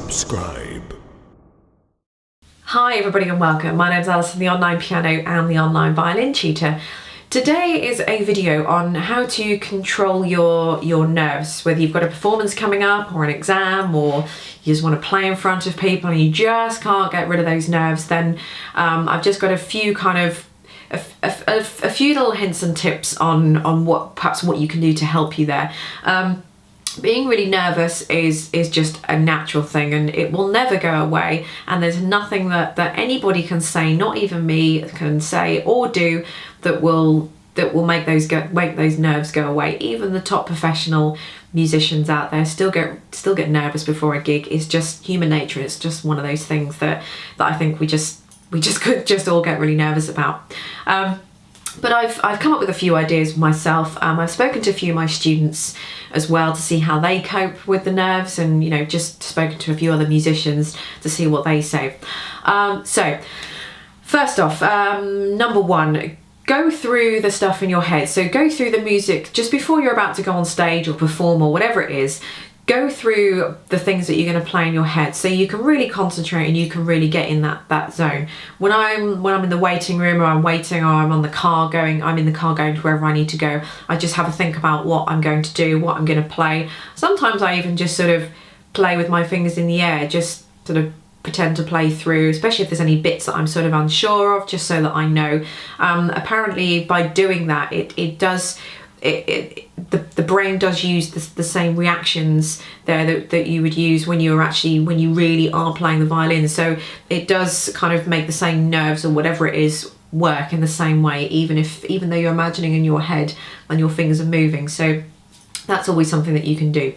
subscribe. Hi everybody and welcome. My name's Alison, the online piano and the online violin tutor. Today is a video on how to control your nerves, whether you've got a performance coming up or an exam, or you just want to play in front of people and you just can't get rid of those nerves. Then I've just got a few a few little hints and tips on what you can do to help you there. Being really nervous is just a natural thing, and it will never go away, and there's nothing that anybody can say, not even me, can say or do that will make those nerves go away. Even the top professional musicians out there still get nervous before a gig. It's just human nature. It's just one of those things that I think we just could all get really nervous about. But I've come up with a few ideas myself. I've spoken to a few of my students as well to see how they cope with the nerves, and just spoken to a few other musicians to see what they say. So first off, number one, go through the stuff in your head. So go through the music just before you're about to go on stage or perform or whatever it is. Go through the things that you're going to play in your head so you can really concentrate and you can really get in that zone. When I'm in the waiting room, or I'm waiting, or I'm in the car going to wherever I need to go, I just have a think about what I'm going to do, what I'm going to play. Sometimes I even just sort of play with my fingers in the air, just sort of pretend to play through, especially if there's any bits that I'm sort of unsure of, just so that I know. Apparently by doing that, the brain does use the same reactions there that you would use when you really are playing the violin. So it does kind of make the same nerves or whatever it is work in the same way, even though you're imagining in your head and your fingers are moving. So that's always something that you can do.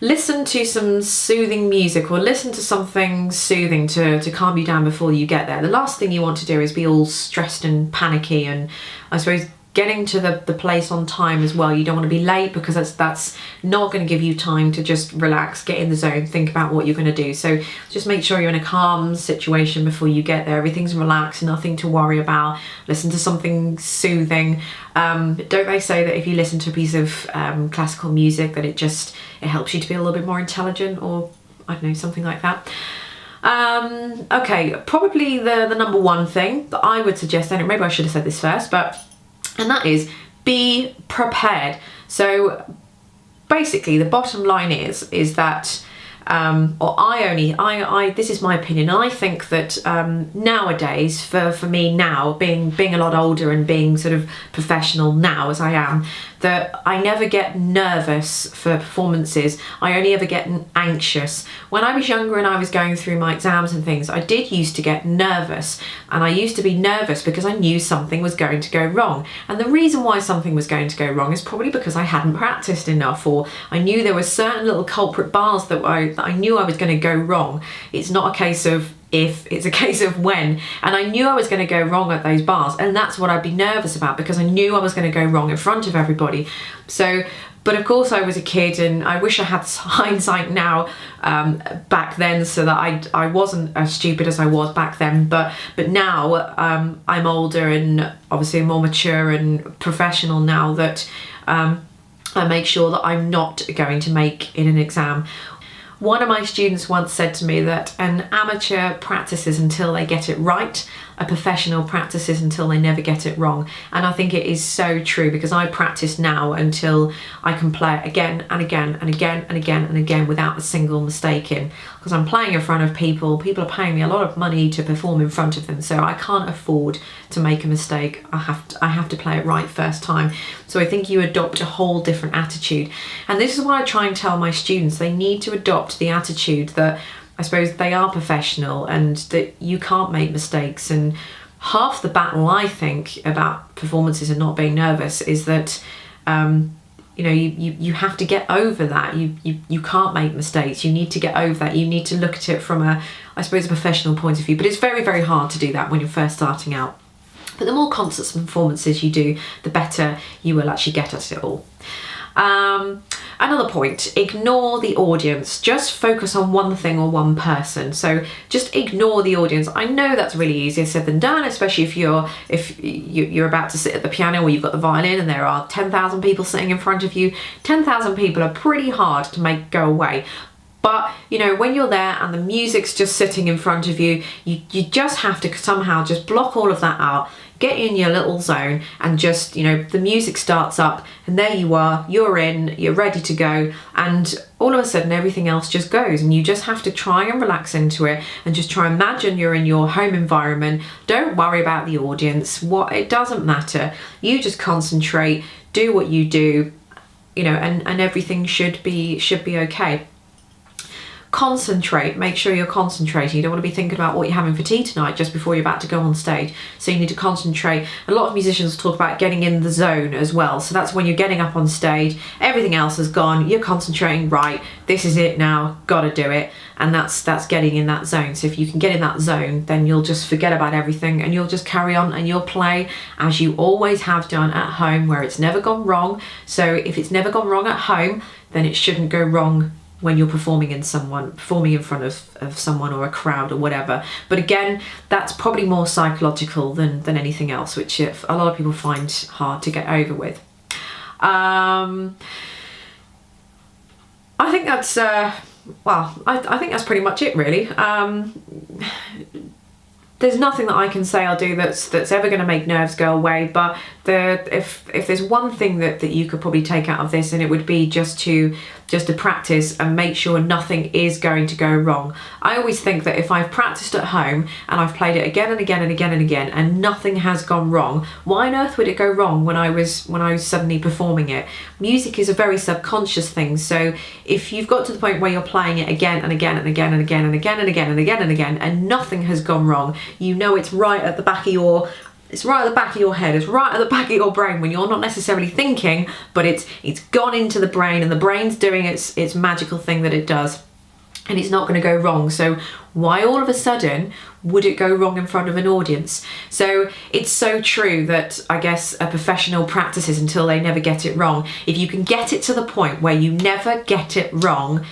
Listen to some soothing music, or listen to something soothing to calm you down before you get there. The last thing you want to do is be all stressed and panicky, and I suppose getting to the place on time as well. You don't want to be late, because that's not going to give you time to just relax, get in the zone, think about what you're going to do. So just make sure you're in a calm situation before you get there. Everything's relaxed, nothing to worry about. Listen to something soothing. Don't they say that if you listen to a piece of classical music that it helps you to be a little bit more intelligent, or I don't know, something like that. Okay, probably the number one thing that I would suggest, and maybe I should have said this first, and that is be prepared. So basically the bottom line is that this is my opinion, I think that nowadays, for me now, being a lot older and being sort of professional now as I am, that I never get nervous for performances. I only ever get anxious. When I was younger and I was going through my exams and things, I did used to get nervous, and I used to be nervous because I knew something was going to go wrong. And the reason why something was going to go wrong is probably because I hadn't practiced enough, or I knew there were certain little culprit bars that I knew I was going to go wrong. It's not a case of if, it's a case of when, and I knew I was going to go wrong at those bars, and that's what I'd be nervous about, because I knew I was going to go wrong in front of everybody. So, but of course I was a kid, and I wish I had hindsight now back then, so that I wasn't as stupid as I was back then. But now I'm older and obviously more mature and professional now, that I make sure that I'm not going to make in an exam. One of my students once said to me that an amateur practices until they get it right, a professional practices until they never get it wrong. And I think it is so true, because I practice now until I can play it again and again and again and again and again without a single mistake in. Because I'm playing in front of people are paying me a lot of money to perform in front of them, so I can't afford to make a mistake. I have to play it right first time. So I think you adopt a whole different attitude, and this is what I try and tell my students. They need to adopt the attitude that I suppose they are professional and that you can't make mistakes. And half the battle, I think, about performances and not being nervous is that you have to get over that. You can't make mistakes. You need to get over that. You need to look at it from a professional point of view. But it's very, very hard to do that when you're first starting out. But the more concerts and performances you do, the better you will actually get at it all. Another point, ignore the audience. Just focus on one thing or one person. So just ignore the audience. I know that's really easier said than done, especially if you're about to sit at the piano or you've got the violin and there are 10,000 people sitting in front of you. 10,000 people are pretty hard to make go away. But, you know, when you're there and the music's just sitting in front of you, you just have to somehow just block all of that out, get in your little zone, and just, you know, the music starts up and there you are, you're in, you're ready to go, and all of a sudden everything else just goes, and you just have to try and relax into it and just try and imagine you're in your home environment. Don't worry about the audience. It doesn't matter. You just concentrate, do what you do, you know, and everything should be okay. Concentrate, make sure you're concentrating. You don't want to be thinking about what you're having for tea tonight just before you're about to go on stage. So you need to concentrate. A lot of musicians talk about getting in the zone as well. So that's when you're getting up on stage, everything else has gone, you're concentrating, right, this is it now, gotta do it. And that's getting in that zone. So if you can get in that zone, then you'll just forget about everything and you'll just carry on and you'll play as you always have done at home, where it's never gone wrong. So if it's never gone wrong at home, then it shouldn't go wrong when you're performing in front of someone or a crowd or whatever. But again, that's probably more psychological than anything else, which a lot of people find hard to get over with. I think that's I think that's pretty much it, really. There's nothing that I can say or do that's ever going to make nerves go away, but if there's one thing that you could probably take out of this, and it would be just to practice and make sure nothing is going to go wrong. I always think that if I've practiced at home and I've played it again and again and again and again and nothing has gone wrong, why on earth would it go wrong when I was suddenly performing it? Music is a very subconscious thing, so if you've got to the point where you're playing it again and again and again and again and again and again and again and again and nothing has gone wrong, you know it's right at the back of your head, it's right at the back of your brain when you're not necessarily thinking, but it's gone into the brain and the brain's doing its magical thing that it does, and it's not going to go wrong. So why all of a sudden would it go wrong in front of an audience? So it's so true that I guess a professional practices until they never get it wrong. If you can get it to the point where you never get it wrong,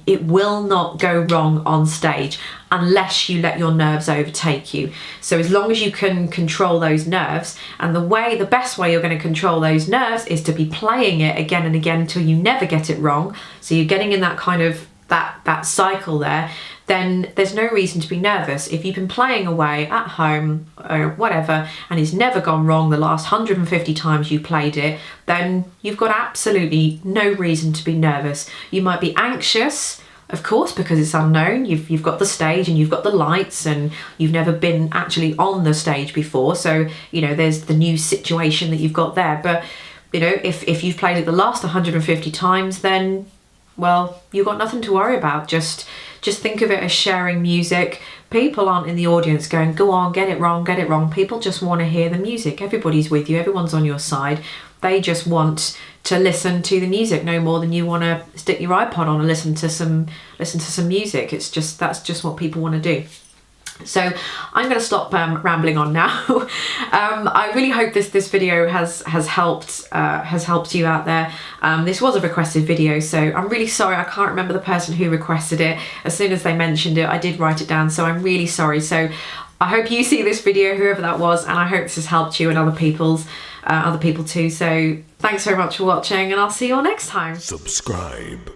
it will not go wrong on stage unless you let your nerves overtake you. So as long as you can control those nerves, and the best way you're going to control those nerves is to be playing it again and again until you never get it wrong. So you're getting in that kind of that cycle there, then there's no reason to be nervous. If you've been playing away at home or whatever and it's never gone wrong the last 150 times you played it, then you've got absolutely no reason to be nervous. You might be anxious, of course, because it's unknown. You've got the stage and you've got the lights and you've never been actually on the stage before, so you know there's the new situation that you've got there. But you know, if you've played it the last 150 times, then well, you've got nothing to worry about. Just think of it as sharing music. People aren't in the audience going, go on, get it wrong, get it wrong. People just want to hear the music. Everybody's with you, everyone's on your side. They just want to listen to the music no more than you want to stick your iPod on and listen to some music. That's just what people want to do. So I'm going to stop rambling on now. I really hope this video has helped you out there. This was a requested video, so I'm really sorry. I can't remember the person who requested it. As soon as they mentioned it, I did write it down, so I'm really sorry. So I hope you see this video, whoever that was, and I hope this has helped you and other people too. So thanks very much for watching, and I'll see you all next time. Subscribe.